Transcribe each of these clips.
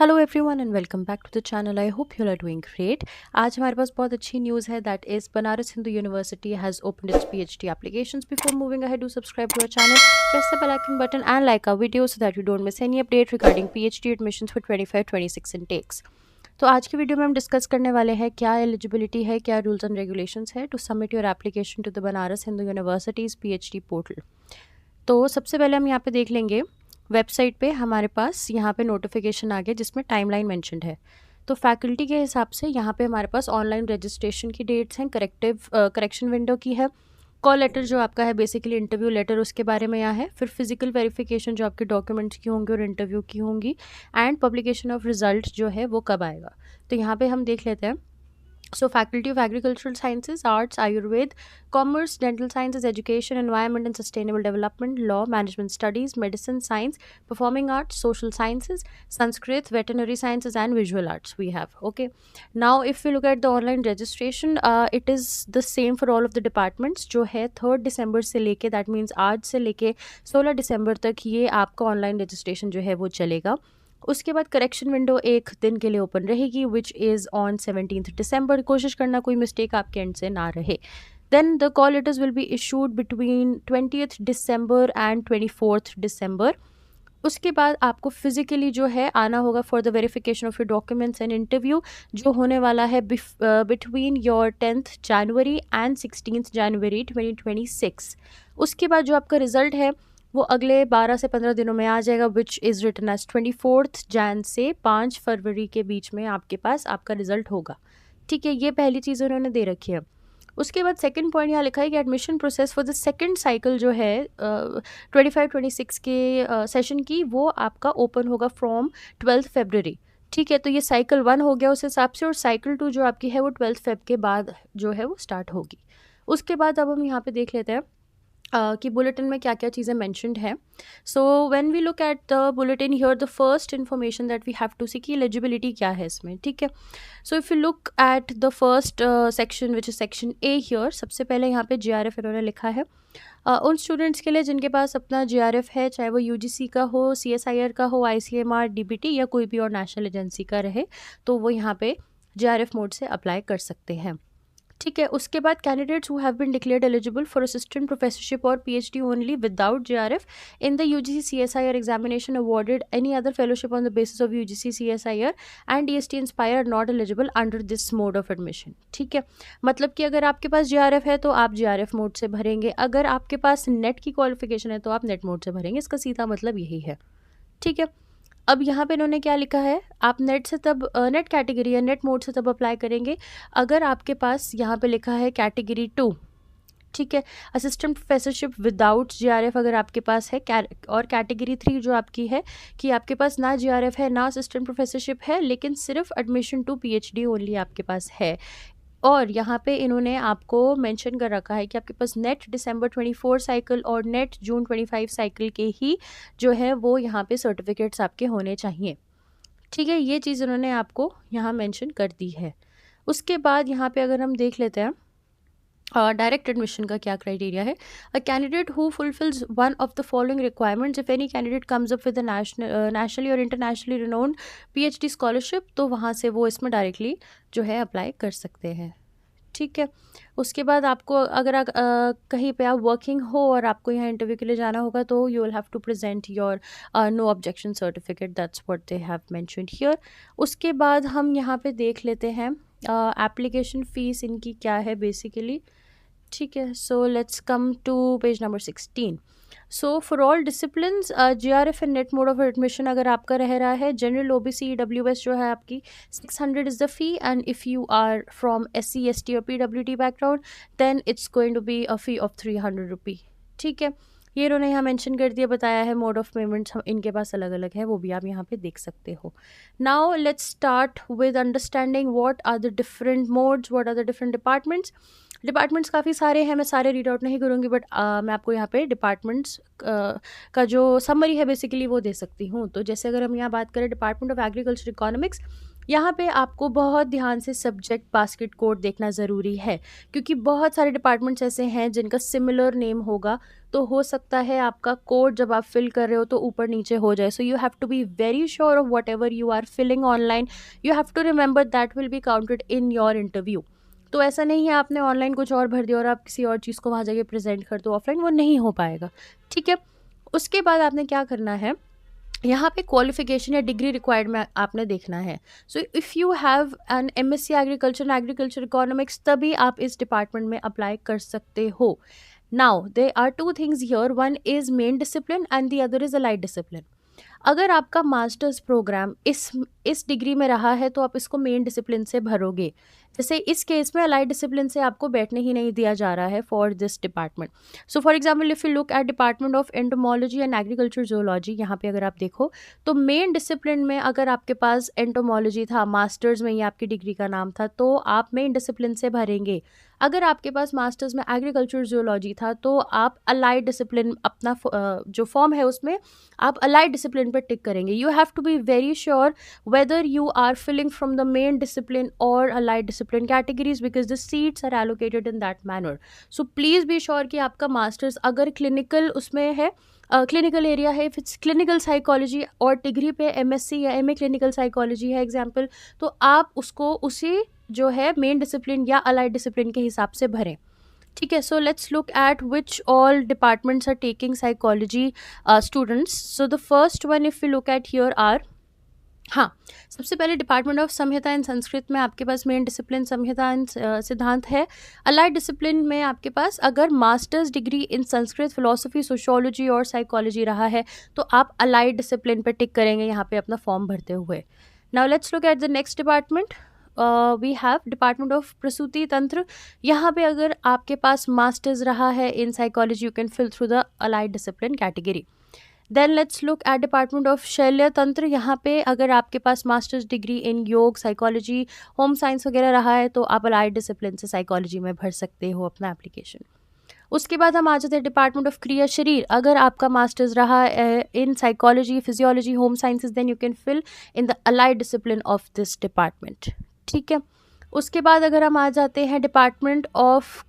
Hello everyone and welcome back to the channel. I hope you are doing great. आज हमारे पास बहुत अच्छी न्यूज़ है, that is Banaras Hindu University has opened its PhD applications. Before moving ahead, do subscribe to our channel, press the bell icon button and like our video so that you don't miss any update regarding PhD admissions for 25-26 intakes. तो आज की video में हम discuss करने वाले हैं क्या eligibility है, क्या रूल्स एंड रेगुलेशंस है to submit your application to the Banaras Hindu University's PhD portal. तो सबसे पहले हम यहाँ पे देख लेंगे वेबसाइट पे हमारे पास यहाँ पे नोटिफिकेशन आ गया जिसमें टाइमलाइन मेंशन्ड है। तो फैकल्टी के हिसाब से यहाँ पे हमारे पास ऑनलाइन रजिस्ट्रेशन की डेट्स हैं, करेक्शन विंडो की है, कॉल लेटर जो आपका है बेसिकली इंटरव्यू लेटर उसके बारे में यहाँ है, फिर फिजिकल वेरिफिकेशन जो आपके डॉक्यूमेंट्स की होंगे और इंटरव्यू की होंगी, एंड पब्लिकेशन ऑफ रिजल्ट जो है वो कब आएगा। तो यहाँ पे हम देख लेते हैं। So Faculty of Agricultural Sciences, Arts, Ayurveda, Commerce, Dental Sciences, Education, Environment and Sustainable Development, Law, Management Studies, Medicine, Science, Performing Arts, Social Sciences, Sanskrit, Veterinary Sciences and Visual Arts we have. Okay. Now if we look at the online registration, it is the same for all of the departments जो है 3 दिसंबर से लेके, that means आज से लेके 16 दिसंबर तक ये आपका ऑनलाइन रजिस्ट्रेशन जो है वो चलेगा। उसके बाद करेक्शन विंडो एक दिन के लिए ओपन रहेगी विच इज़ ऑन 17 दिसंबर। कोशिश करना कोई मिस्टेक आपके एंड से ना रहे। Then the call letters will be issued between 20th December and 24th December. उसके बाद आपको फिजिकली जो है आना होगा for the verification of your documents and interview, जो होने वाला है between your 10th January and 16th January 2026। उसके बाद जो आपका रिजल्ट है वो अगले 12 से 15 दिनों में आ जाएगा which is written as 24th Jan से 5 फरवरी के बीच में आपके पास आपका रिजल्ट होगा। ठीक है, ये पहली चीज़ उन्होंने दे रखी है। उसके बाद सेकंड पॉइंट यहाँ लिखा है कि admission process for the second cycle जो है 25-26 के सेशन की, वो आपका ओपन होगा फ्रॉम 12 फरवरी। ठीक है, तो ये साइकिल 1 हो गया उस हिसाब से, और साइकिल 2 जो आपकी है वो 12 फेब के बाद जो है वो स्टार्ट होगी। उसके बाद अब हम यहाँ पे देख लेते हैं कि बुलेटिन में क्या क्या चीज़ें मैंशनड हैं। So when we look at the bulletin here, the first information that we have to see कि एलिजिबिलिटी क्या है इसमें। ठीक है, so if you look at the first section which is section A here, सबसे पहले यहाँ पे जीआरएफ इन्होंने लिखा है उन स्टूडेंट्स के लिए जिनके पास अपना जीआरएफ है, चाहे वो यूजीसी का हो, सीएसआईआर का हो, आईसीएमआर, डीबीटी या कोई भी और नेशनल एजेंसी का रहे, तो वो यहाँ पे जीआरएफ मोड से अप्लाई कर सकते हैं। ठीक है, उसके बाद candidates who have been declared eligible for assistant professorship और PhD only without JRF in the UGC CSIR examination awarded any other fellowship on the basis of UGC CSIR and DST inspire are not eligible under this mode of admission. ठीक है, मतलब कि अगर आपके पास GRF है तो आप GRF mode से भरेंगे, अगर आपके पास नेट की क्वालिफिकेशन है तो आप नेट मोड से भरेंगे। इसका सीधा मतलब यही है। ठीक है, अब यहाँ पे इन्होंने क्या लिखा है, आप नेट से तब नेट कैटेगरी या नेट मोड से तब अप्लाई करेंगे अगर आपके पास यहाँ पे लिखा है कैटेगरी 2। ठीक है, असिस्टेंट प्रोफेसरशिप विदाउट जीआरएफ अगर आपके पास है, और कैटेगरी 3 जो आपकी है कि आपके पास ना जीआरएफ है ना असिस्टेंट प्रोफेसरशिप है, लेकिन सिर्फ एडमिशन टू पीएचडी ओनली आपके पास है। और यहाँ पे इन्होंने आपको मेंशन कर रखा है कि आपके पास नेट दिसंबर 24 साइकिल और नेट जून 25 साइकिल के ही जो है वो यहाँ पे सर्टिफिकेट्स आपके होने चाहिए। ठीक है, ये चीज़ उन्होंने आपको यहाँ मेंशन कर दी है। उसके बाद यहाँ पे अगर हम देख लेते हैं डायरेक्ट एडमिशन का क्या क्राइटेरिया है। A candidate who fulfils one of the following requirements, if any candidate comes up with nationally और इंटरनेशनली रिनोन्ड पीएचडी स्कॉलरशिप, तो वहाँ से वो इसमें डायरेक्टली जो है अप्लाई कर सकते हैं। ठीक है, उसके बाद आपको अगर कहीं पे आप वर्किंग हो और आपको यहाँ इंटरव्यू के लिए जाना होगा तो you will have to present your no objection certificate, that's what they have mentioned here. उसके बाद हम यहाँ पे देख लेते हैं एप्लीकेशन फ़ीस इनकी क्या है बेसिकली। ठीक है, so let's come to page number 16। So for all disciplines JRF and NET mode of admission अगर आपका रह रहा है, जनरल ओबीसी ईडब्ल्यूएस जो है आपकी 600 is the fee, and if you are from SC ST और PWD background then it's going to be a fee of 300 rupee. ठीक है, ये इन्होंने यहाँ मेंशन कर दिया, बताया है मोड ऑफ पेमेंट्स इनके पास अलग अलग है, वो भी आप यहाँ पे देख सकते हो। Now let's start with understanding what are the different modes, what are the different departments काफ़ी सारे हैं, मैं सारे रीड आउट नहीं करूँगी, बट मैं आपको यहाँ पे डिपार्टमेंट्स का जो समरी है बेसिकली वो दे सकती हूँ। तो जैसे अगर हम यहाँ बात करें डिपार्टमेंट ऑफ एग्रीकल्चर इकोनॉमिक्स, यहाँ पे आपको बहुत ध्यान से सब्जेक्ट बास्केट कोड देखना ज़रूरी है, क्योंकि बहुत सारे डिपार्टमेंट्स ऐसे हैं जिनका सिमिलर नेम होगा, तो हो सकता है आपका कोड जब आप फिल कर रहे हो तो ऊपर नीचे हो जाए। So you have to be very sure of whatever you are filling online, you have to remember that will be counted in your interview. तो ऐसा नहीं है आपने ऑनलाइन कुछ और भर दिया और आप किसी और चीज़ को वहाँ जाके प्रेजेंट कर दो ऑफलाइन, वो नहीं हो पाएगा। ठीक है, उसके बाद आपने क्या करना है, यहाँ पे क्वालिफिकेशन या डिग्री रिक्वायर्ड में आपने देखना है। So if you have an MSc agriculture and agriculture economics, तभी आप इस डिपार्टमेंट में अप्लाई कर सकते हो। Now they are two things here, one is main discipline and the other is allied discipline. अगर आपका मास्टर्स प्रोग्राम इस डिग्री में रहा है तो आप इसको मेन डिसिप्लिन से भरोगे। जैसे इस केस में अलाइड डिसिप्लिन से आपको बैठने ही नहीं दिया जा रहा है for this department. So for example if you look at department of entomology and agriculture zoology, यहाँ पे अगर आप देखो तो मेन डिसिप्लिन में अगर आपके पास एंटोमोलॉजी था, मास्टर्स में ये आपकी डिग्री का नाम था, तो आप मेन डिसिप्लिन से भरेंगे। अगर आपके पास मास्टर्स में एग्रीकल्चर जोलॉजी था तो आप अलाइड डिसिप्लिन अपना जो फॉर्म है उसमें आप अलाइड डिसिप्लिन पर टिक करेंगे। You have to be very sure whether you are filling from the main discipline और allied discipline categories, because the seats are allocated in that manner. So please be sure कि आपका masters अगर clinical उसमें है, clinical area है, if it's clinical psychology और degree पे MSc या एमए क्लिनिकल साइकोलॉजी है एग्जाम्पल, तो आप उसको उसी जो है मेन डिसिप्लिन या अलाइड डिसिप्लिन के हिसाब से भरें। ठीक है, so let's look at which all departments are taking psychology students. So the first one if you look at here are, हाँ, सबसे पहले department of Samhita and Sanskrit में आपके पास main discipline Samhita and Siddhanta है। अलाइड डिसिप्लिन में आपके पास अगर masters degree in Sanskrit, philosophy, sociology और साइकोलॉजी रहा है तो आप अलाइड डिसिप्लिन पर टिक करेंगे यहाँ पे अपना फॉर्म भरते हुए। Now let's look at the next department. We have department of Prasuti Tantra. यहाँ पे अगर आपके पास मास्टर्स रहा है in psychology, you can fill through the allied discipline category. Then let's look at department of Shalya Tantra. यहाँ पे अगर आपके पास मास्टर्स डिग्री इन योग, साइकोलॉजी, होम साइंस वगैरह रहा है तो आप अलाइड डिसिप्लिन से साइकोलॉजी में भर सकते हो अपना एप्लीकेशन। उसके बाद हम आ जाते हैं डिपार्टमेंट ऑफ क्रिया शरीर। अगर आपका मास्टर्स रहा in psychology, physiology, home sciences, then you can fill in the allied discipline of this department. ठीक है, उसके बाद अगर हम आ जाते हैं डिपार्टमेंट ऑफ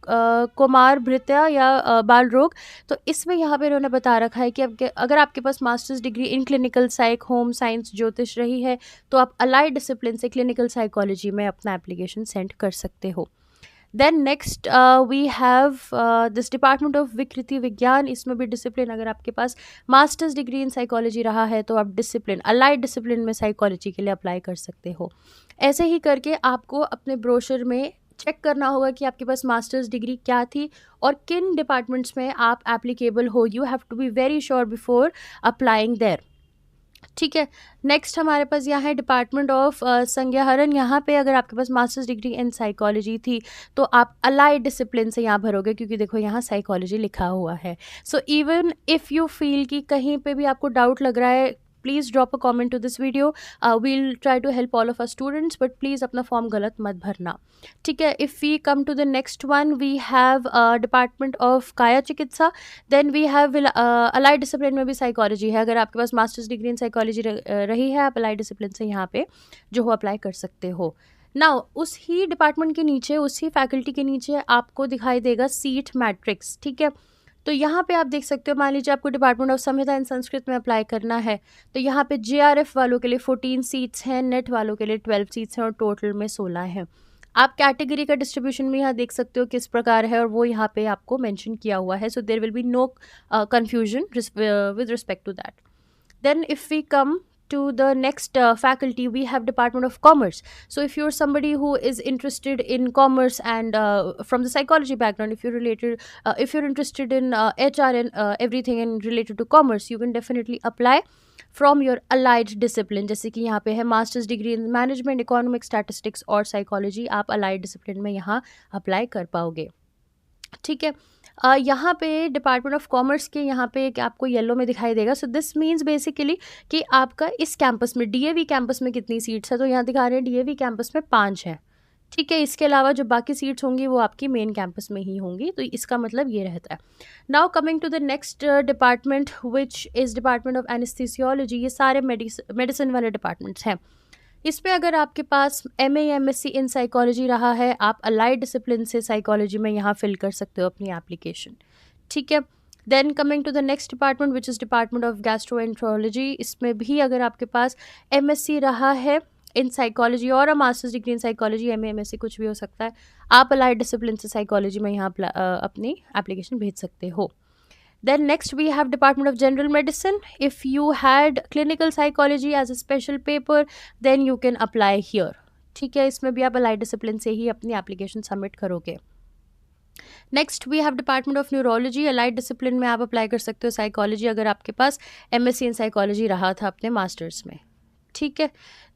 कुमार भृत्या या बाल रोग, तो इसमें यहाँ पे इन्होंने बता रखा है कि अगर आपके पास masters degree in clinical psych, home science, ज्योतिष रही है तो आप अलाइड डिसिप्लिन से क्लिनिकल साइकोलॉजी में अपना एप्लीकेशन सेंड कर सकते हो। Then next we have this department of विकृति विज्ञान। इसमें भी डिसिप्लिन अगर आपके पास मास्टर्स डिग्री इन साइकोलॉजी रहा है तो आप डिसिप्लिन अलाइड डिसिप्लिन में साइकोलॉजी के लिए अप्लाई कर सकते हो। ऐसे ही करके आपको अपने ब्रोशर में चेक करना होगा कि आपके पास मास्टर्स डिग्री क्या थी और किन डिपार्टमेंट्स में आप एप्लीकेबल हो। You have to be very sure before applying there. ठीक है, नेक्स्ट हमारे पास यहाँ है डिपार्टमेंट ऑफ संज्ञाहरण। यहाँ पे अगर आपके पास मास्टर्स डिग्री इन साइकोलॉजी थी तो आप अलाइड डिसिप्लिन से यहाँ भरोगे, क्योंकि देखो यहाँ साइकोलॉजी लिखा हुआ है। So even if you feel कि कहीं पे भी आपको डाउट लग रहा है, please drop a comment to this video, we'll try to help all of our students, but please अपना फॉर्म गलत मत भरना। ठीक है, if we come to the next one, we have department of Kaya Chikitsa. Then we have allied discipline में भी psychology है। अगर आपके पास मास्टर्स डिग्री इन साइकोलॉजी रही है, आप अलाइड डिसिप्लिन से यहाँ पे जो हो अप्लाई कर सकते हो। नाउ उस ही डिपार्टमेंट के नीचे, उसी फैकल्टी के नीचे आपको दिखाई देगा सीट मैट्रिक्स। ठीक है, तो यहाँ पे आप देख सकते हो, मान लीजिए आपको department of Samhita and Sanskrit में अप्लाई करना है तो यहाँ पे जेआरएफ वालों के लिए 14 सीट्स हैं, नेट वालों के लिए 12 सीट्स हैं और टोटल में 16 हैं। आप कैटेगरी का डिस्ट्रीब्यूशन भी यहाँ देख सकते हो किस प्रकार है और वो यहाँ पे आपको मेंशन किया हुआ है। So there will be no confusion with respect to that. Then if we come to the next faculty, we have department of commerce. So if you're somebody who is interested in commerce and from the psychology background, if you're interested in HR and everything and related to commerce, you can definitely apply from your allied discipline. जैसे कि यहाँ पे है masters degree in management, economics, statistics और psychology, आप allied discipline में यहाँ apply कर पाओगे। ठीक है, यहाँ पे डिपार्टमेंट ऑफ कॉमर्स के यहाँ पे एक आपको येलो में दिखाई देगा। सो दिस मीन्स बेसिकली कि आपका इस कैंपस में, डीएवी कैंपस में कितनी सीट्स है, तो यहाँ दिखा रहे हैं डीएवी कैंपस में 5 है। ठीक है, इसके अलावा जो बाकी सीट्स होंगी वो आपकी मेन कैंपस में ही होंगी, तो इसका मतलब ये रहता है। Now coming to the next department which is department of anaesthesiology. ये सारे मेडिसिन वाले डिपार्टमेंट्स हैं। इसमें अगर आपके पास एम ए या एमएससी इन साइकोलॉजी रहा है, आप अलाइड डिसिप्लिन से साइकोलॉजी में यहाँ फिल कर सकते हो अपनी एप्लीकेशन। ठीक है। Then coming to the next department which is department of gastroenterology, इसमें भी अगर आपके पास एमएससी रहा है इन साइकोलॉजी और masters degree in psychology, M A MSc कुछ भी हो सकता है, आप अलाइड डिसिप्लिन से साइकोलॉजी में यहाँ अपनी एप्लीकेशन भेज सकते हो। Then next we have Department of General Medicine. If you had clinical psychology as a special paper, then you can apply here. ठीक है, इसमें भी आप अलाइड डिसिप्लिन से ही अपनी एप्लीकेशन सबमिट करोगे। Next we have department of neurology. Allied discipline में आप अप्लाई कर सकते हो साइकोलॉजी अगर आपके पास एमएससी इन साइकोलॉजी रहा था अपने मास्टर्स में। ठीक है।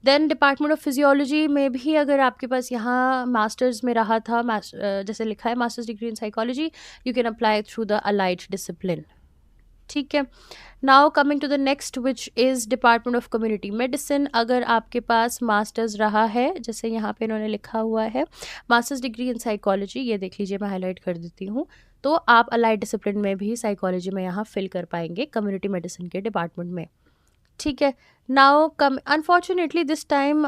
देन डिपार्टमेंट ऑफ फिजियोलॉजी में भी अगर आपके पास यहाँ मास्टर्स में रहा था, जैसे लिखा है masters degree in psychology, you can apply through the allied discipline. ठीक है। Now coming to the next which is department of community medicine. अगर आपके पास मास्टर्स रहा है, जैसे यहाँ पे इन्होंने लिखा हुआ है मास्टर्स डिग्री इन साइकोलॉजी, ये देख लीजिए मैं हाईलाइट कर देती हूँ, तो आप अलाइड डिसिप्लिन में भी साइकोलॉजी में यहाँ फिल कर पाएंगे कम्युनिटी मेडिसिन के डिपार्टमेंट में। ठीक है। Now come unfortunately this time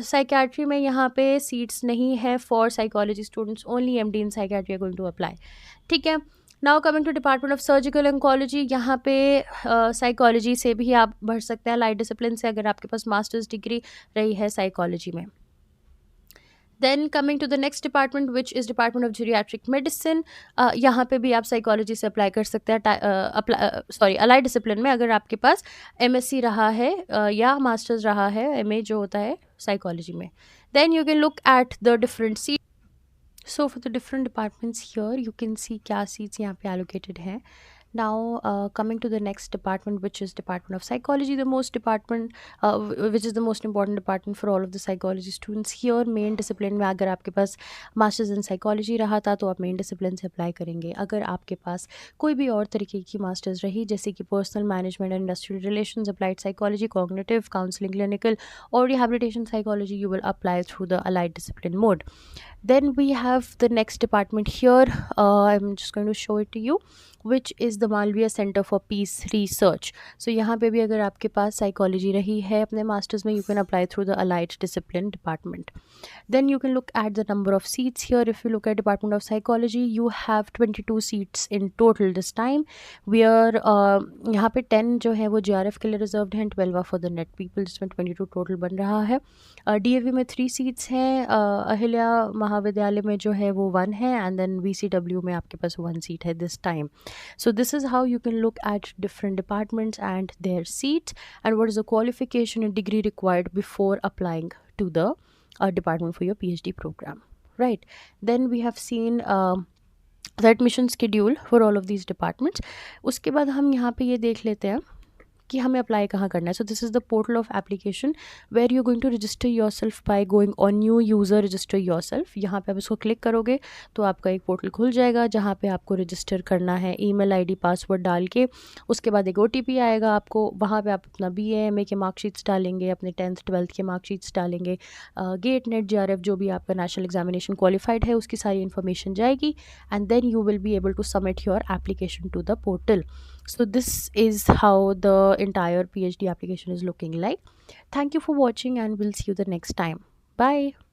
psychiatry में यहाँ पे सीट्स नहीं है for psychology students, only MD in psychiatry are going to apply. ठीक है। Now coming to department of surgical oncology, यहाँ पे साइकोलॉजी से भी आप बढ़ सकते हैं अलाइड डिसिप्लिन से अगर आपके पास मास्टर्स डिग्री रही है साइकोलॉजी में। Then coming to the next department which is department of geriatric medicine, यहाँ पे भी आप साइकोलॉजी से अप्लाई कर सकते हैं, अलाइड डिसिप्लिन में अगर आपके पास एमएससी रहा है या मास्टर्स रहा है, एमए जो होता है साइकोलॉजी में। Then you can look at the different seat. So for the different departments here, you can see क्या seats यहाँ पे allocated हैं. Now coming to the next department, which is department of psychology, which is the most important department for all of the psychology students. Here main discipline में अगर आपके पास masters in psychology रहा था तो आप main discipline से apply करेंगे। अगर आपके पास कोई भी और तरीके की masters रही, जैसे कि personal management and industrial relations, applied psychology, cognitive, counseling, clinical or rehabilitation psychology, you will apply through the allied discipline mode. Then we have the next department here. I'm just going to show it to you, which is the Malviya Center for Peace Research. So यहाँ पे भी अगर आपके पास psychology रही है अपने masters में, you can apply through the allied discipline department. Then you can look at the number of seats here. If you look at Department of Psychology, you have 22 seats in total this time, where यहाँ पे 10 जो है वो JRF के लिए reserved हैं, 12 are for the net people, जिसमें 22 total बन रहा है। DAV में 3 seats हैं, अहिल्या महाविद्यालय में जो है वो 1 है, and then VCW में आपके पास 1 seat है this time. So this is how you can look at different departments and their seats, and what is the qualification and degree required before applying to the department for your PhD program, right? Then we have seen the admission schedule for all of these departments. उसके बाद हम यहाँ पे ये देख लेते हैं कि हमें अप्लाई कहाँ करना है। So this is the portal of application where you going to register yourself by going on new user register yourself. यहाँ पे आप इसको क्लिक करोगे तो आपका एक पोर्टल खुल जाएगा जहाँ पे आपको रजिस्टर करना है ईमेल आईडी पासवर्ड डाल के। उसके बाद एक OTP आएगा आपको, वहाँ पे आप अपना BA MA के मार्कशीट्स डालेंगे, अपने 10th 12th के मार्कशीट्स डालेंगे, गेट नेट JRF जो भी आपका नेशनल एग्जामिनेशन क्वालिफाइड है उसकी सारी इन्फॉर्मेशन जाएगी, and then you will be able to submit your application to the portal. So this is how the entire PhD application is looking like. Thank you for watching and we'll see you the next time. Bye.